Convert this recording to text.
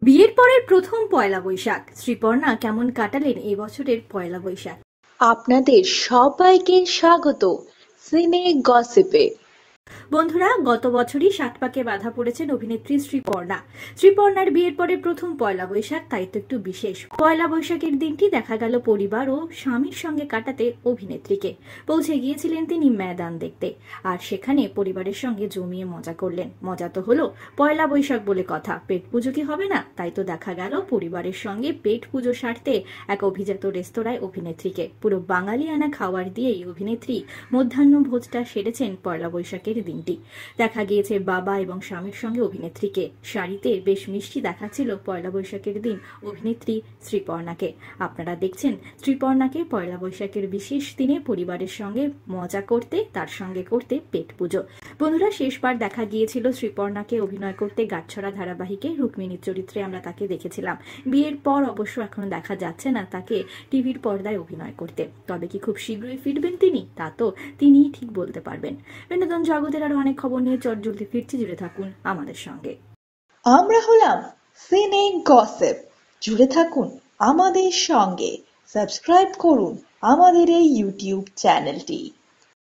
বিয়ের পরের প্রথম পয়লা বৈশাখ শ্রীপর্ণা কেমন কাটালেন এই বছরের পয়লা বৈশাখ? আপনাদের সবাইকে স্বাগত সিনে গসিপে। বন্ধুরা, গত বছরই ষাটপাকে বাধা পড়েছেন অভিনেত্রী শ্রীপর্ণা। শ্রীপর্ণার বিয়ের পরে প্রথম পয়লা বৈশাখ, তাই তো একটু বিশেষ। পয়লা বৈশাখের দিনটি দেখা গেল পরিবার ও স্বামীর সঙ্গে কাটাতে অভিনেত্রীকে। পৌঁছে গিয়েছিলেন তিনি ময়দান দেখতে, আর সেখানে পরিবারের সঙ্গে জমিয়ে মজা করলেন। মজা তো হলো, পয়লা বৈশাখ বলে কথা, পেট পুজো কি হবে না? তাই তো দেখা গেল পরিবারের সঙ্গে পেট পুজো সারতে এক অভিজাত রেস্তোরাঁয় অভিনেত্রীকে। পুরো বাঙালি আনা খাবার দিয়েই অভিনেত্রী মধ্যাহ্ন ভোজটা সেরেছেন পয়লা বৈশাখের দিনটি। দেখা গিয়েছে বাবা এবং স্বামীর সঙ্গে অভিনেত্রীকে। শাড়িতে বেশ মিষ্টি দেখাচ্ছিল পয়লা বৈশাখের দিন অভিনেত্রী শ্রীপর্ণাকে। আপনারা দেখছেন শ্রীপর্ণাকে পয়লা বৈশাখের বিশেষ দিনে পরিবারের সঙ্গে মজা করতে, তার সঙ্গে করতে পেট পুজো। বন্ধুরা, শেষবার দেখা গিয়েছিল শ্রীপর্ণাকে অভিনয় করতে গাছছড়া ধারাবাহিকে রুক্মিণীর চরিত্রে আমরা তাকে দেখেছিলাম। বিয়ের পর অবশ্য এখনো দেখা যাচ্ছে না তাকে টিভির পর্দায় অভিনয় করতে। তবে কি খুব শীঘ্রই ফিরবেন তিনি? তা তো তিনিই ঠিক বলতে পারবেন। বিনোদন জগতের আরো অনেক খবর নিয়ে চটজলদি ফিরছি, জুড়ে থাকুন আমাদের সঙ্গে। আমরা হলাম সিনে গসিপ, জুড়ে থাকুন আমাদের সঙ্গে। সাবস্ক্রাইব করুন আমাদের এই ইউটিউব চ্যানেলটি।